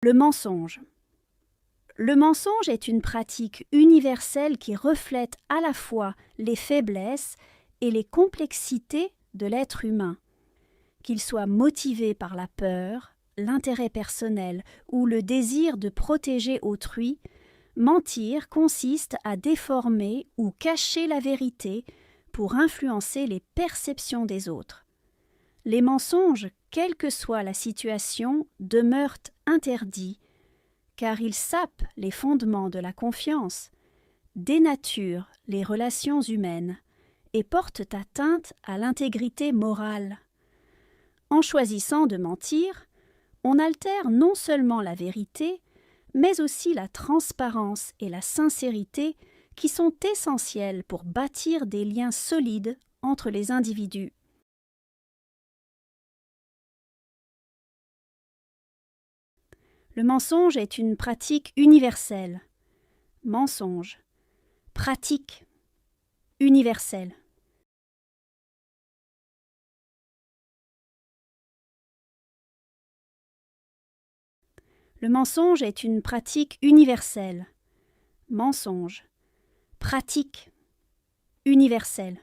Le mensonge. Le mensonge est une pratique universelle qui reflète à la fois les faiblesses et les complexités de l'être humain. Qu'il soit motivé par la peur, l'intérêt personnel ou le désir de protéger autrui, mentir consiste à déformer ou cacher la vérité pour influencer les perceptions des autres. Les mensonges, quelle que soit la situation, demeurent interdits, car ils sapent les fondements de la confiance, dénaturent les relations humaines et portent atteinte à l'intégrité morale. En choisissant de mentir, on altère non seulement la vérité, mais aussi la transparence et la sincérité qui sont essentielles pour bâtir des liens solides entre les individus. Le mensonge est une pratique universelle. Mensonge. Pratique. Universelle. Le mensonge est une pratique universelle. Mensonge. Pratique. Universelle.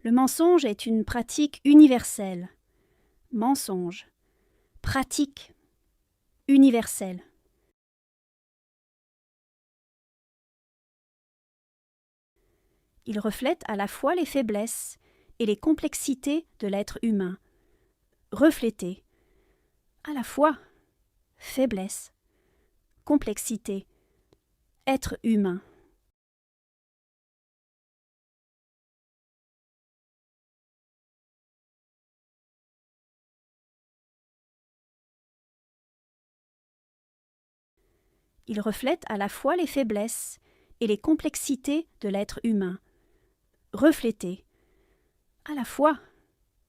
Le mensonge est une pratique universelle. Mensonge. Pratique. Universelle. Il reflète à la fois les faiblesses et les complexités de l'être humain. Refléter. À la fois faiblesse, complexité, être humain. Il reflète à la fois les faiblesses et les complexités de l'être humain. Refléter. À la fois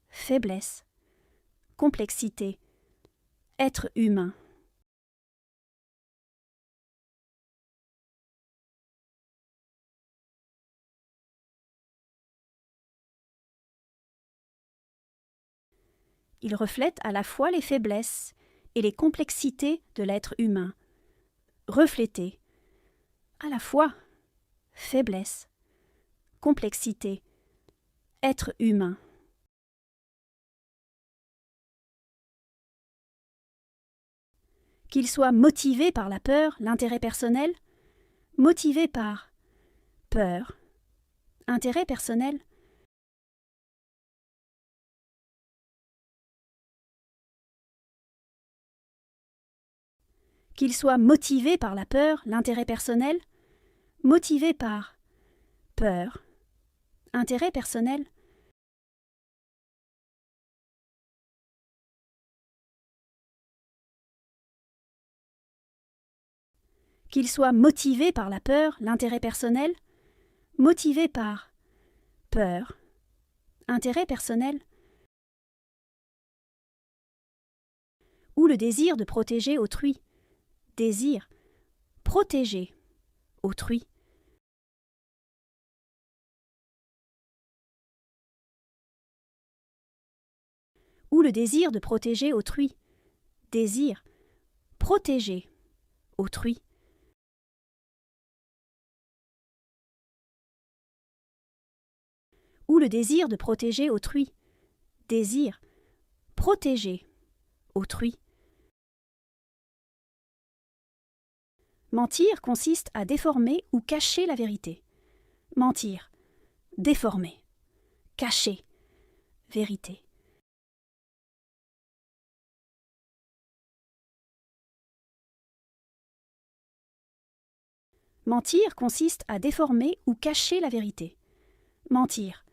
faiblesse, complexité, être humain. Il reflète à la fois les faiblesses et les complexités de l'être humain. Refléter. À la fois faiblesse, complexité, être humain. Qu'il soit motivé par la peur, l'intérêt personnel, motivé par peur, intérêt personnel, qu'il soit motivé par la peur, l'intérêt personnel, motivé par peur, intérêt personnel, qu'il soit motivé par la peur, l'intérêt personnel, motivé par peur, intérêt personnel, ou le désir de protéger autrui, désir, protéger autrui. Ou le désir de protéger autrui, désir, protéger autrui. Ou le désir de protéger autrui, désir, protéger autrui. Mentir consiste à déformer ou cacher la vérité. Mentir, déformer, cacher, vérité. Mentir consiste à déformer ou cacher la vérité. Mentir,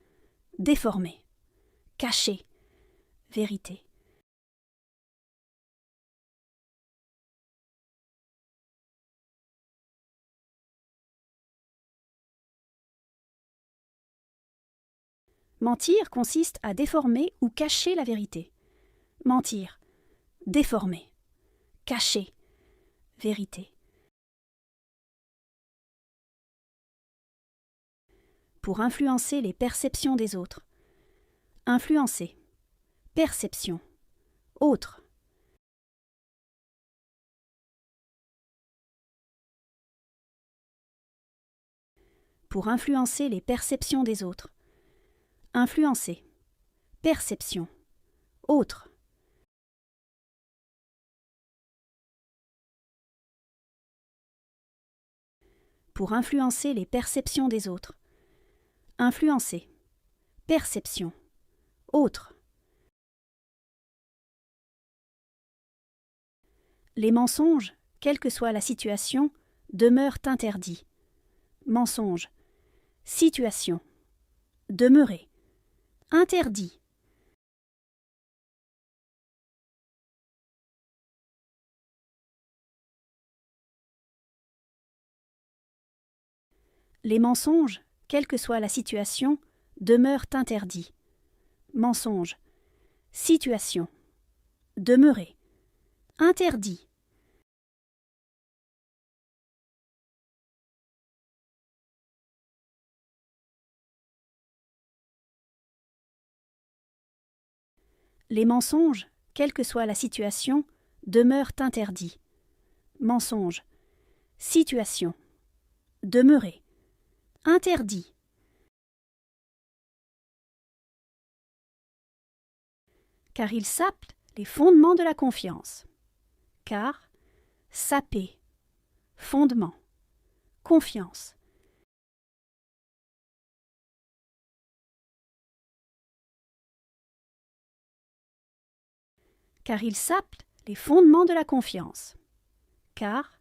déformer, cacher, vérité. Mentir consiste à déformer ou cacher la vérité. Mentir, déformer, cacher, vérité. Pour influencer les perceptions des autres. Influencer. Perception. Autre. Pour influencer les perceptions des autres. Influencer. Perception. Autre. Pour influencer les perceptions des autres. Influencer. Perception. Autre. Les mensonges, quelle que soit la situation, demeurent interdits. Mensonge. Situation. Demeurer. Interdit. Les mensonges, quelle que soit la situation, demeurent interdits. Mensonge. Situation. Demeurer. Interdit. Les mensonges, quelle que soit la situation, demeurent interdits. Mensonge. Situation. Demeurer. Interdit. Car il sape les fondements de la confiance. Car, saper, fondement, confiance. Car il sape les fondements de la confiance. Car,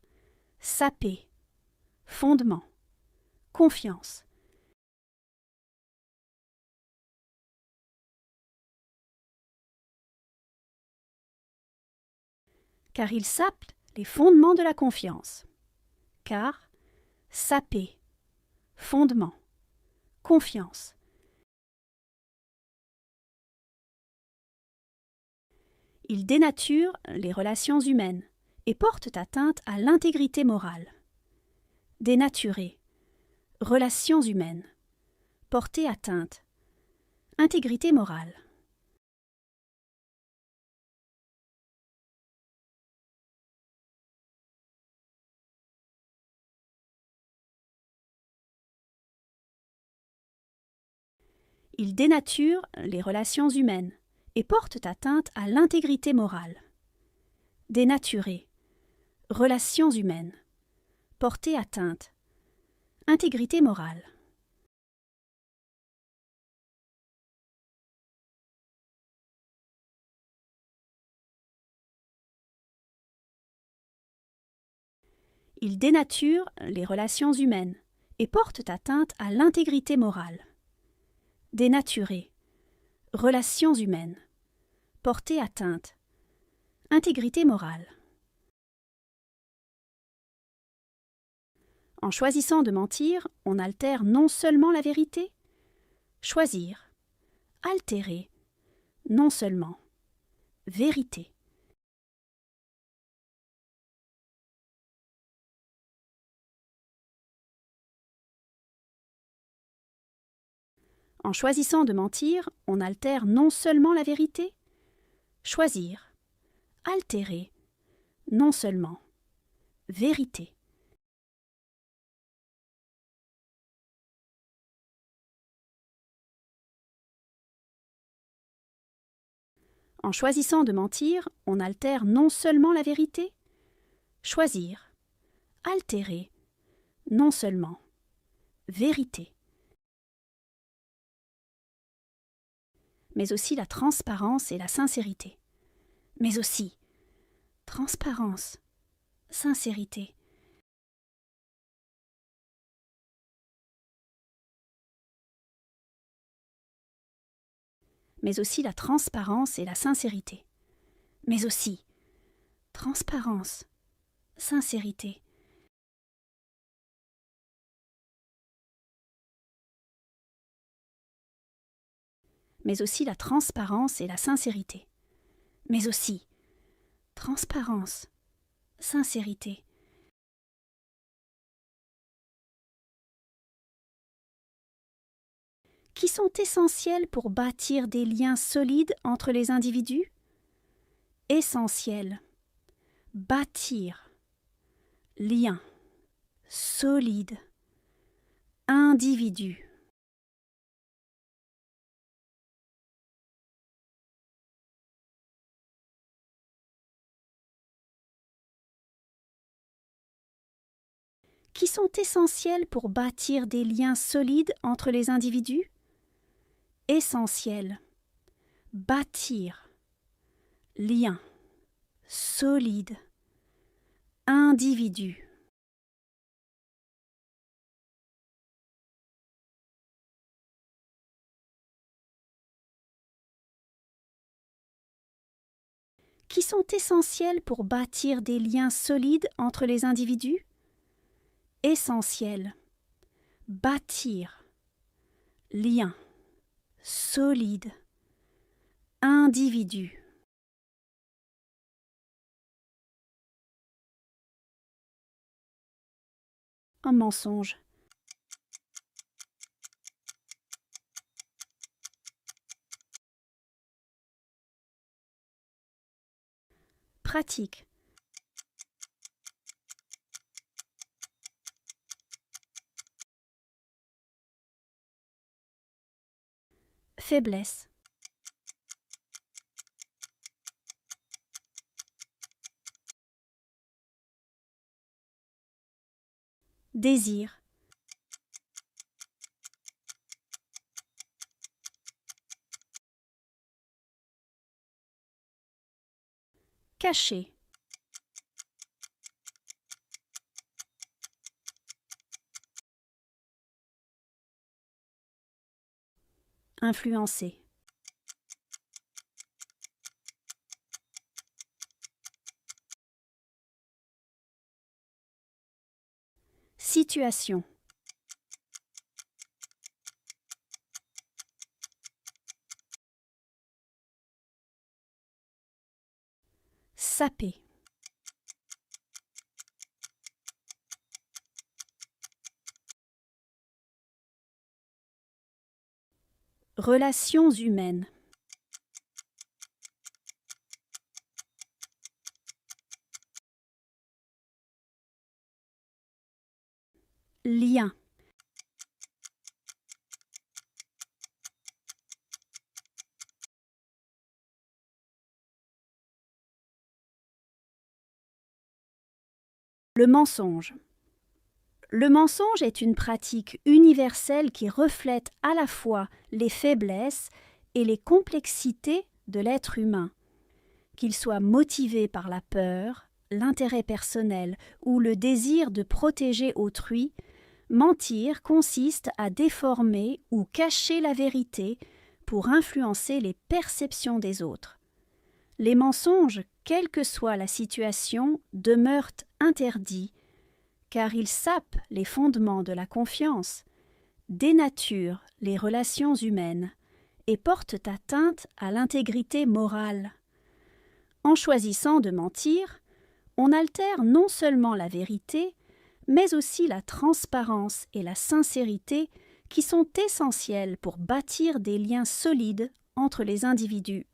saper, fondement, confiance. Car il sape les fondements de la confiance. Car, saper, fondement, confiance. Il dénature les relations humaines et porte atteinte à l'intégrité morale. Dénaturer, relations humaines, porter atteinte, intégrité morale. Il dénature les relations humaines et porte atteinte à l'intégrité morale. Dénaturer, relations humaines, porter atteinte, intégrité morale. Il dénature les relations humaines et porte atteinte à l'intégrité morale. Dénaturer, relations humaines, porter atteinte, intégrité morale. En choisissant de mentir, on altère non seulement la vérité, choisir, altérer, non seulement, vérité. En choisissant de mentir, on altère non seulement la vérité, choisir, altérer, non seulement, vérité. En choisissant de mentir, on altère non seulement la vérité, choisir, altérer, non seulement, vérité. Mais aussi la transparence et la sincérité. Mais aussi transparence, sincérité. Mais aussi la transparence et la sincérité. Mais aussi transparence, sincérité. Mais aussi la transparence et la sincérité. Mais aussi transparence, sincérité. qui sont essentiels pour bâtir des liens solides entre les individus? Essentiel. Bâtir. Lien. Solide. Individu. Qui sont essentiels pour bâtir des liens solides entre les individus? Essentiel. Bâtir. Lien. Solide. Individu. Qui sont essentiels pour bâtir des liens solides entre les individus? Essentiel. Bâtir. Lien. Solide. Individu. Un mensonge. Pratique. Faiblesse. Désir. Cacher. Influencer. Situation. Saper. Relations humaines. Lien. Le mensonge. Le mensonge est une pratique universelle qui reflète à la fois les faiblesses et les complexités de l'être humain. Qu'il soit motivé par la peur, l'intérêt personnel ou le désir de protéger autrui, mentir consiste à déformer ou cacher la vérité pour influencer les perceptions des autres. Les mensonges, quelle que soit la situation, demeurent interdits, car ils sapent les fondements de la confiance, dénaturent les relations humaines et portent atteinte à l'intégrité morale. En choisissant de mentir, on altère non seulement la vérité, mais aussi la transparence et la sincérité qui sont essentielles pour bâtir des liens solides entre les individus.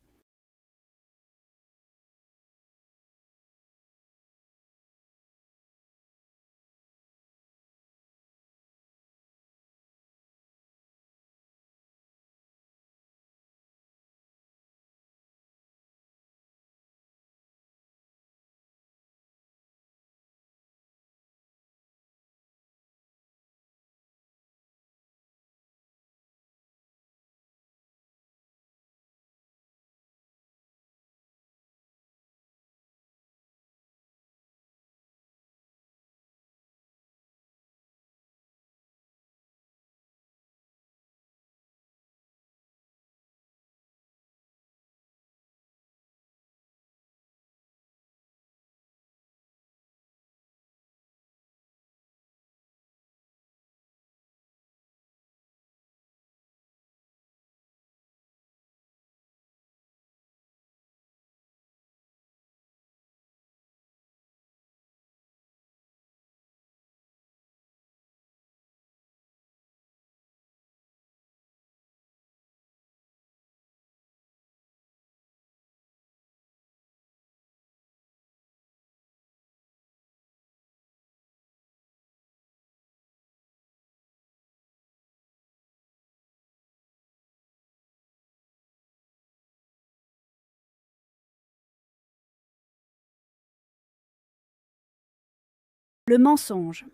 Le mensonge.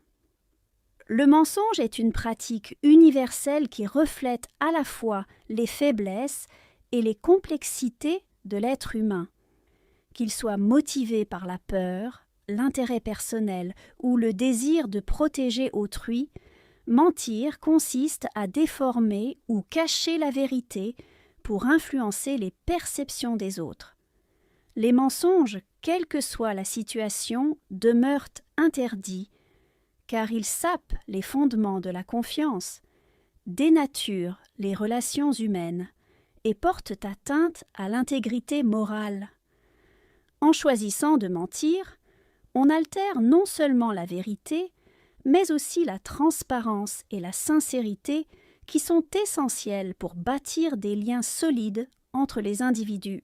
Le mensonge est une pratique universelle qui reflète à la fois les faiblesses et les complexités de l'être humain. Qu'il soit motivé par la peur, l'intérêt personnel ou le désir de protéger autrui, mentir consiste à déformer ou cacher la vérité pour influencer les perceptions des autres. Les mensonges, quelle que soit la situation, demeurent interdits, car ils sapent les fondements de la confiance, dénaturent les relations humaines et portent atteinte à l'intégrité morale. En choisissant de mentir, on altère non seulement la vérité, mais aussi la transparence et la sincérité qui sont essentielles pour bâtir des liens solides entre les individus.